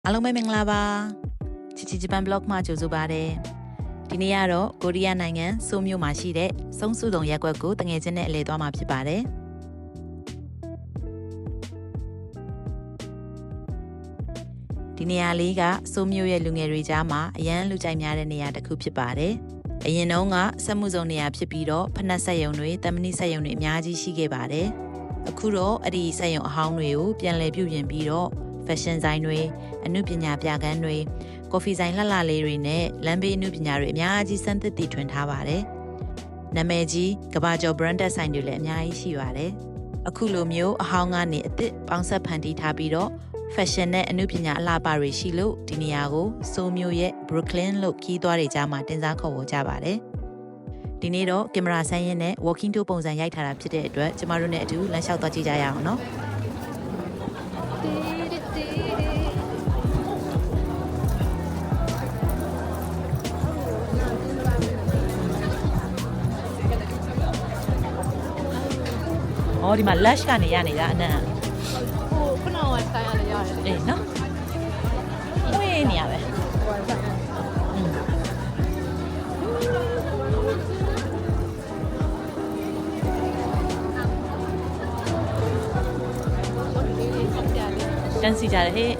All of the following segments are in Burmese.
အားလုံးပဲမင်္ဂလာပါချီဂျပန် blog မှာကြိုဆိုပါရစေဒီနေ့ကတော့ကိုရီးယားနိုင်ငံဆိုးမြို့မှာရှိတဲ့စုံစုတုံရက်ကွက်ကိုတငယ်ချင်းနဲ့အလဲသွားမှာဖြစ်ပါတယ်ဒီနေရာလေးကဆိုးမြို့ရဲ့လူငယ်တွေကြားမှာအရန်လူကြိုက်များတဲ့နေရာတစ်ခုဖြစ်ပါတယ်အရင်တုန်းကစက်မှုစုံနေရာဖြစ်ပြီးတော့ဖနက်ဆက်ယုံတွေတမဏိဆက်ယုံတွေအများကြီးရှိခဲ့ပါတယ်အခုတော့အဲ့ဒီဆက်ယုံအဟောင်းတွေကိုပြန်လည်ပြုပြင်ပြီးတော့fashion ဆိုင်တွေအမှုပညာပြခန်းတွေကော်ဖီဆိုင်လှလှလေးတွေနဲ့လမ်းဘေးအမှုပညာတွေအများကြီးစမ်းသစ်တည်ထွင်ထားပါတယ်။နာမည်ကြီးကမ္ဘာကျော် branded ဆိုင်တွေလည်းအများကြီးရှိပါတယ်။အခုလိုမျိုးအဟောင်းကနေအသစ်ပေါင်းဆက်ဖန်တီးထားပြီးတော့ fashion နဲ့အမှုပညာအလှပတွေရှိလို့ဒီနေရာကိုဆိုးမြို့ရဲ့ Brooklyn လို့ခီးသွားတွေကြားမှာတင်စားခေါ်ဝေါ်ကြပါတယ်။ဒီနေ့တော့ကင်မရာဆိုင်ရင်နဲ့ walking tour ပုံစံရိုက်ထားတာဖြစ်တဲ့အတွက်ကျမတို့နဲ့အတူလမ်းလျှောက်သွားကြည့်ကြရအောင်နော်။အော်ဒီမှာ lush ကနေရနေတာအနံ့ဟိုခုနကဆိုင်ရလေရတယ်အေးနော်ဝေးနေရပဲတန်းစီကြတယ်ဟဲ့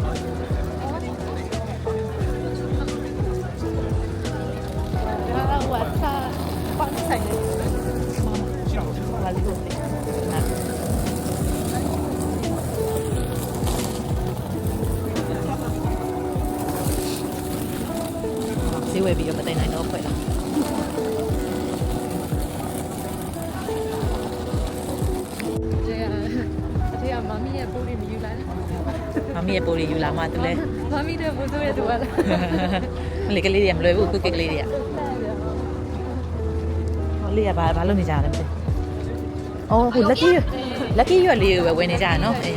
ဒါကဝတ်စားပတ်ဆိုင်နေလာလီကိုဈေးဝယ်ပြီးတော့မသိနိုင်တော့ဖွဲ့တာအဖေကမမီရဲ့ပိုးလေးမယူလာနဲ့မမီရဲ့ပိုးလေးယူလာမှသူလဲမမီတဲ့ပိုးဆိုရတူလားလေကလေးတွေမလွယ်ဘူးခုကလေးတွေကဟောလေးကဘာလုပ်နေကြလဲမသိအော်ဟိုlucky ရွက်လေးကိုပဲဝယ်နေကြရနော်အေး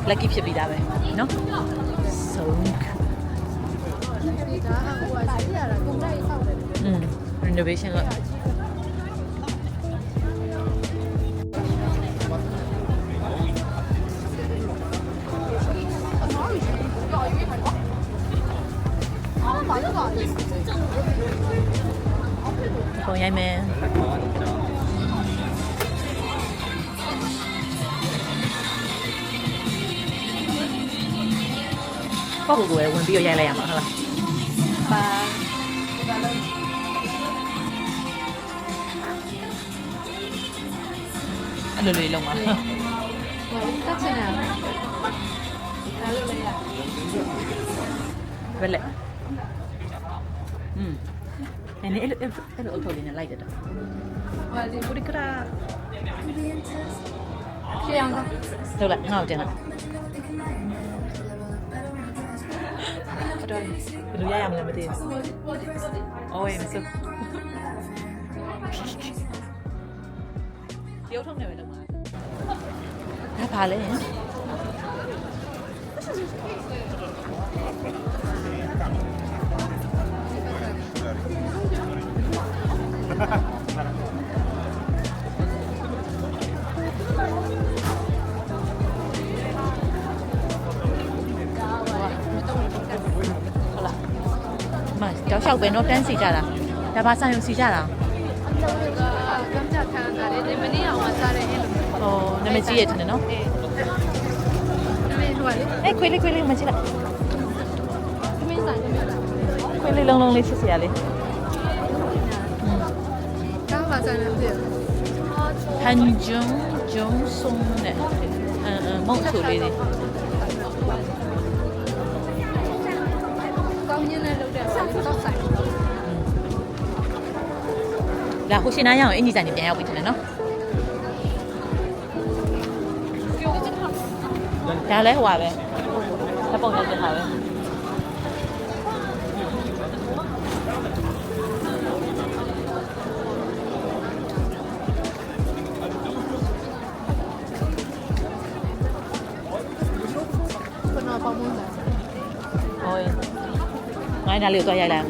lucky ဖြစ်ပြီးသားပဲနော်ဆုံးဒါကဟိုကဆိုင်ရတာကုန်လိုက်အောက်တယ်renovation လုပ်ပုံရိုက်မယ်ပေါ့ကိုယ်ဝင်ပြီးတော့ရိုက်လိုက်ရမှာဟုတ်လားပါအဲ့လိုလေးလုံးပါဟိုတက်ချင်တာအဲ့လိုလေးရဘယ်လဲအဲ့လိုအထုပ်လေးနဲ့လိုက်တယ်တော့ဟိုဒီပရိကရာရှေ့အောင်ကဟုတ်လားငါ့ကိုတင်လိုက်တော်ဘယ်လိုရရမလဲမသိဘူးအော်မစရုပ်ထုံးနေပဲတော့မှာဒါပါလေတောက်လျှောက်ပဲတော့တန်းစီကြတာဒါပါဆိုင်ရုံစီကြတာကမ်းကြခံရတယ်ဒီမနေ့အောင်မစားတဲ့အဲ့လိုဟောနာမည်ကြီးရဲ့တင်နော်နာမည်ဟိုလေအဲ့ခွေးလေးမကြည့်လိုက်သမင်းဆိုင်သမင်းဆိုင်ခွေးလေးလုံးလေးချစ်စရာလေးကားပါဆိုင်နေတယ်ဟန်ဂျုံဆုံနဲ့မုတ်ဆိုလေးတွေကောင်းရင်းနဲ့လုပ်တဲ့ဆောက်ဆိုင်လာဟိုရှင်နာရအောင်အင်ဂျီဆိုင်နေပြန်ရောက်ပြီထင်တယ်နော်ဒါလည်းဟိုပါပဲလက်ပုံနဲ့တင်ထားပဲခုနကပေါင်းမွန်းတယ်ဟိုငိုင်းသားလေးကိုသွားရိုက်လိုက်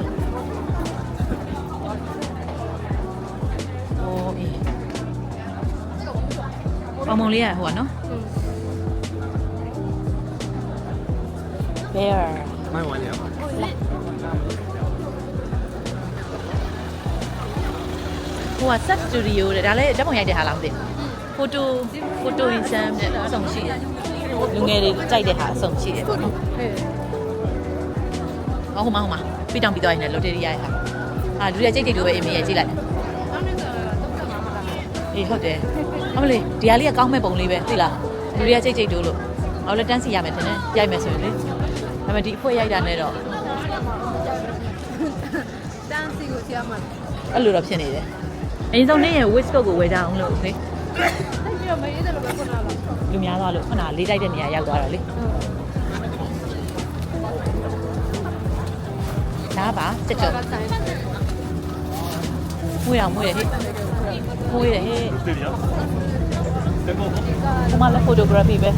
အောင် ပေါင်မုံလေးရဟိုကနော် bear 卖完了。 ဟိုက set studio တဲ့ဒါလည်းဓာတ်ပုံရိုက်တဲ့ဟာလားမသိဘူးphoto instant တဲ့အဆုံးရှိတယ်လူငယ်တွေကြိုက်တဲ့ဟာအဆုံးရှိတယ်ပေါ့နော်ဟိုမှာပြီးတောင်ပြီးသွားရင်လည်း lottery ရရဟာလူတွေကြိတ်တို့ပဲအိမ်မရဲ့ကြည့်လိုက်အေးဟုတ်တယ်အမလေးဒီဟာလေးကကောင်းမဲ့ပုံလေးပဲသိလားလူတွေကကြိတ်တို့လို့ငါလည်းတန်းစီရမယ်ထင်တယ်ရိုက်မယ်ဆိုရင်လေဒါပေမဲ့ဒီအဖွဲရိုက်တာနဲ့တော့ တန်းစီကိုဆရာမ အဲ့လိုတော့ဖြစ်နေတယ်အရင်ဆုံးနေ့ရဲ့ wish coat ကိုဝယ်ကြအောင်လို့လေ အဲ့ပြီးတော့မရေးတယ်လို့ပဲခုနက လူများသွားလို့ခုနလေးတိုက်တဲ့နေရာရောက်သွားတော့လေဒါပါစက်ကြော ဆိုင် မွေးအောင်မွေးတယ်ဟဲ့မွေးတယ်ဟဲ့ 对呀。这个 ဒီမှာလည်း photography ပဲ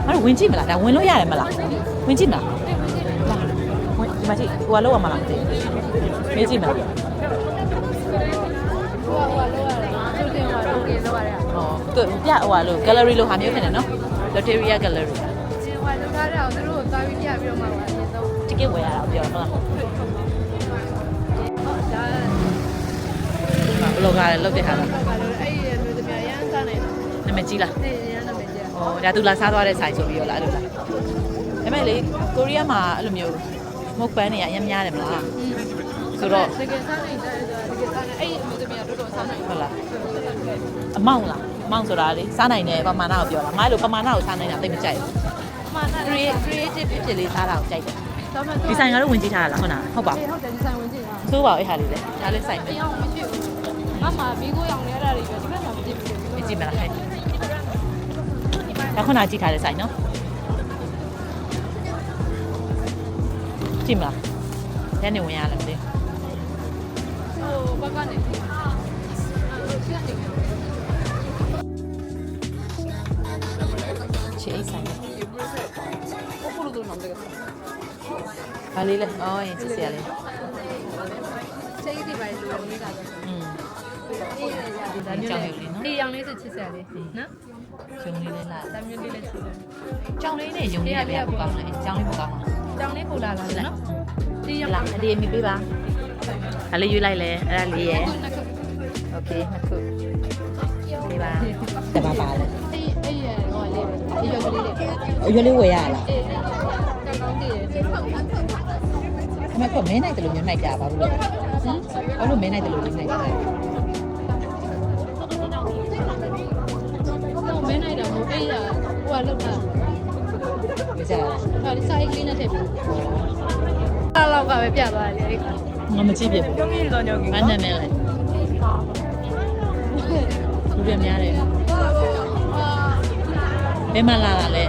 အဲ့ဒါဝင်ကြည့်မလားဒါဝင်လို့ရတယ်မလားဝင်ကြည့်မလားဝင်ဒီမှာကြည့်ဟိုကလောက်ရမလားမသိဘူးမေးကြည့်မလား ဟိုလောက်ရတယ်သူတင်သွားတော့ပြင်လောက်ရတယ် ဟောသူပြဟိုကလို့ gallery လို့ဟာမျိုးဖြစ်နေနော် Lotteria gallery ဒီဟိုလောက်ထားတဲ့အောင်သူတို့ကိုသွားပြီးပြပြီးတော့မှပါအရင်ဆုံး ticket ဝယ်ရတာပြောတော့ဟုတ်လား ဟုတ်ဒါ ဘလော့ဂါလည်းလုပ်တဲ့ဟာလား တော့ကလည်းအဲ့ဒီမျိုးသမီးရန်စားနေတယ် နာမည်ကြီးလား နေရန်နာမည်ကြီး ဟောဒါသူလာစားသွားတဲ့ဆိုင်ဆိုပြီးတော့လားအဲ့လိုလားဒါပေမဲ့လေကိုရီးယားမှာအဲ့လိုမျိုး smoke ban တွေကအများများတယ်မလားဆိုတော့ တကယ်စားနေတဲ့တကယ်စားနေအဲ့ဒီမျိုးသမီးကတော်တော်စားနေ ဟုတ်လားအမောင့်လားအမောင့်ဆိုတာလေစားနိုင်တဲ့ပမာဏကိုပြောတာငါအဲ့လိုပမာဏကိုစားနိုင်တာသိမကြိုက်ဘူး မှန်တယ် creative ဖြစ်ဖြစ်လေးစားတာကိုကြိုက်တယ် ဒါမှမဟုတ် ဒီဆိုင်ကတော့ဝင်ကြည့်ထားတာလားဟုတ်လားဟုတ်ပါ ဟုတ်တယ်ဒီဆိုင်ဝင်ကြည့်တာ ဆိုးပါအဲ့ဟာလေးလေဒါလေးဆိုင်ပဲ တရားမရှိဘူးငါမှဘီကိုရောင်နေရတာတွေပဲဒီဘက်မှာမကြည့်ဘူး ကြည့်မလားဟဲ့ဒါခုနကြည့်ထားတဲ့ဆိုင်နော်ကြည့်မလားညနေဝင်ရလားမသိ ဟိုဘက်ကနေရှင်းနေတယ် ချေးဆိုင် ဘုလိုတော့နံတယ် ဘာလေးလဲအော်ရင်ချစ်စရာလေး စိတ်ဒီပိုင်းလိုနေတာ อืม ဒါမျိုးလေးအေးရောင်လေးစစ်ချစ်စရာလေးနော် ဂျုံလေးလေးလာ ဒါမျိုးလေးလည်းချစ်တယ် ကြောင်လေးနဲ့ယုံလေးပဲကောင်းတယ်ကြောင်လေးမကောင်းဘူး ကြောင်လေးပို့လာတာလေနော်ဒီရောင် လာအဒီအမိပေးပါဒါလေးယူလိုက်လဲအဲ့ဒါလေးရယ်โอเคနှစ်ခုပေးပါတပါပါလဲ အဲ့ရဟိုလေးဒီရောင်လေးလေး အရွယ်လေးဝယ်ရလား အေးကောင်းတည်တယ် အမေကမင်းနိုင်တယ်လို့မျိုးနိုင်ကြပါဘူးလို့ဘာလို့မင်းနိုင်တယ်လို့မျိုးနိုင်ကြလဲ တော့မင်းနိုင်တော့အေးရဟိုကလောက်တာ မကြလား ဟာဒီစာအိတ်လေးနဲ့ထည့်ပြီးလောက်ကပဲပြသွားတယ်လေ ငါမကြည့်ပြဘူးဘာနဲ့နဲ့လဲလူတွေများတယ်ဘယ်မှာလာတာလဲ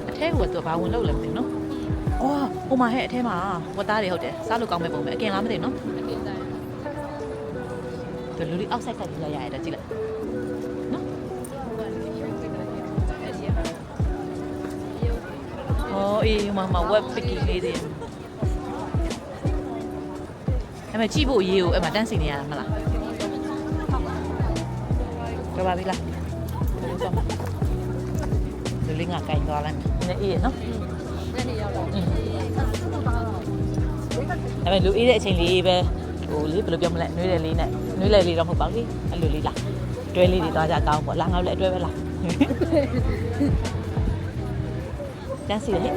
အထဲကသူဘာဝင်လို့လဲမသိဘူးနော်အော်ဟိုမှာဟဲ့အထဲမှာဝတ်သားတွေဟုတ်တယ်စားလို့ကောင်းမဲ့ပုံပဲအကင်လားမသိဘူးနော်သူလူတွေအောက်ဆိုင်ကကြည့်လိုက်ရတယ်ကြည့်လိုက်နော်ဟောအေးဟိုမှာ web picking လေးတွေအဲ့မှာကြည့်ဖို့ရေးကိုအဲ့မှာတန်းစီနေရတာမလားကြောပါပြီလားလူလေးငါကင်သွားလိုက်မယ်အေးနော် ညနေရောက်တော့ အဲ့မဲ့လူအေးတဲ့အချိန်လေးပဲဟိုလေဘယ်လိုပြောမလဲနှွေးတယ်လေးနဲ့နှွေးလေလေးတော့မဟုတ်ပါဘူးအဲ့လိုလေးလားတွဲလေးတွေသွားကြကောင်းပေါ့လာငါတို့လည်းအတွဲပဲလားတန်းစီလေ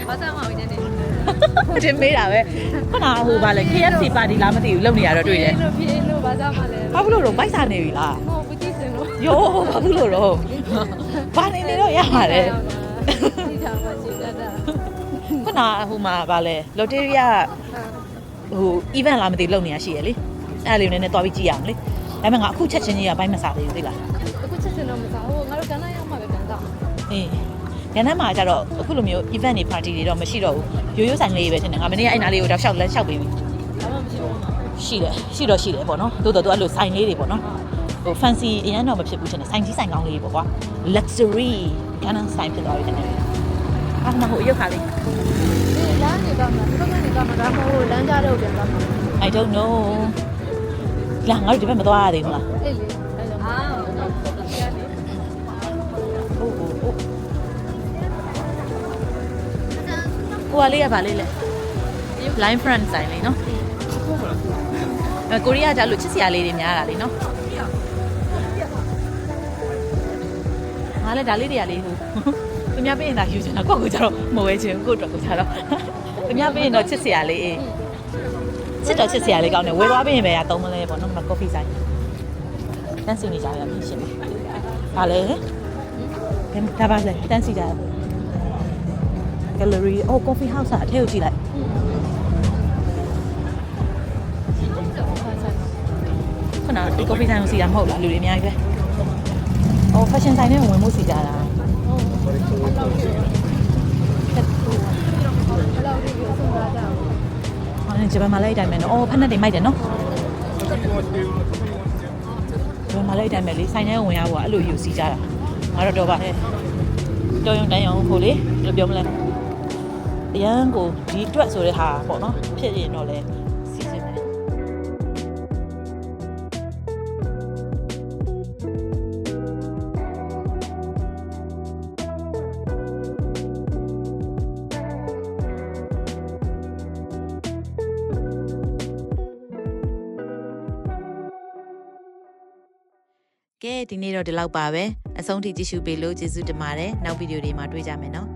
ဘာသာမဝင်နေတယ် တင်မေးတာပဲခုနကဟိုဗာလဲ KFC ပါတီလားမသိဘူးလုံနေရတော့တွေ့တယ် လို့ဖြစ်လို့ဘာသာမလဲ ဘာဖြစ်လို့တော့မိုက်စားနေပြီလား မဟုတ်ဘူးကြည့်စင်လို့ ယောဘာဖြစ်လို့တော့ဘာနေနေတော့ရပါတယ် ဒီချာမရှိတတ်တာ ခုနဟိုမှာဗာလဲ Lotteria ဟို event လားမသိလုံနေရရှိရလေအဲ့လေးနည်းနည်းသွားပြီးကြည့်ရအောင်လေဒါပေမဲ့ငါအခုချက်ချင်းကြီးကဘိုင်းမစားသေးဘူးသိလား အခုချက်စင်တော့မစားဘူးငါတို့ကန်းလိုက်ရောက်မှပဲကန်တော့ အေးညနေမှာကျတော့အခုလိုမျိုး event တွေ party တွေတော့မရှိတော့ဘူးရိုးရိုးဆိုင်လေးပဲထင်တယ်ငါမနေ့ကအဲ့နာလေးကိုတော့ရှောက်လျှောက်ပြီးပြီ ဘာမှမရှိဘူး ရှိတယ်ရှိတယ်ပေါ့နော်တိုးတော်အဲ့လိုဆိုင်လေးတွေပေါ့နော်ဟို fancy အရင်တော့မဖြစ်ဘူးထင်တယ်ဆိုင်ကြီးဆိုင်ကောင်းလေးပေါ့ကွာ luxury ကန်းဆိုင်ဖြစ်သွားပြီထင်တယ်啊，那我又卡哩。 ဒီလမ်းနေတော့မှာဒီဘက်ကနေတော့မှာဒါမှမဟုတ်လမ်းကြားတော့ပြန်သွားမှာ I don't know. လာငါတို့ဒီဘက်မသွားရသေးဘူးလား အေးလေအဲ့လိုအာ ဟုတ်ဟုတ်ဟုတ်ကိုကလေးရပါလေးလေ line front ဆိုင်လေးနော်ကိုရီးယားကျလို့ချစ်စရာလေးတွေများတာလေးနော်ငါလည်းဒါလေးတွေကလေးဟိုသူများပေးရင်သာယူချင်တာကိုယ့်ကိုကျတော့မဝဲချင်ကိုယ့်အတွက်ကိုကျတော့သူများပေးရင်တော့ချစ်စရာလေးချစ်တော့ချစ်စရာလေးကောင်းတယ်ဝယ်သွားပေးရင်ပဲရသုံးမလဲပေါ့နော်မကော်ဖီဆိုင်တန်းစီနေကြရပြီရှင်ပါလေဒါပါလေတန်းစီကြ gallery အော် coffee house အထဲကိုကြည့်လိုက်ခဏဒီ coffee ဆိုင်ကိုစီတာမဟုတ်လားလူတွေအများကြီးပဲအော် fashion ဆိုင်နဲ့ဝင်မှုစီကြတာ ဘယ်လောက်ဒီကိုဆုံးသွားကြအောင် ဟောနေဂျပန်မှာလည်းအတိုင်းပဲနော်အော်ဖက်နဲ့တွေမိုက်တယ်နော်ဂျပန်မှာလည်းအတိုင်းပဲလေဆိုင်ထဲကိုဝင်ရဖို့အဲ့လိုယူစီကြတာငါတော့တော့ပါဟဲ့တော်ရုံတန်းရုံဟိုလေဘယ်လိုပြောမလဲအရန်ကိုဒီအတွက်ဆိုတဲ့ဟာပေါ့နော်ဖြစ်ရင်တော့လေစီစဉ်တယ်ကဲဒီနေ့တော့ဒီလောက်ပါပဲအဆုံးထိကြည့်ရှုပေးလို့ကျေးဇူးတင်ပါတယ်နောက်ဗီဒီယိုတွေမှာတွေ့ကြမယ်နော်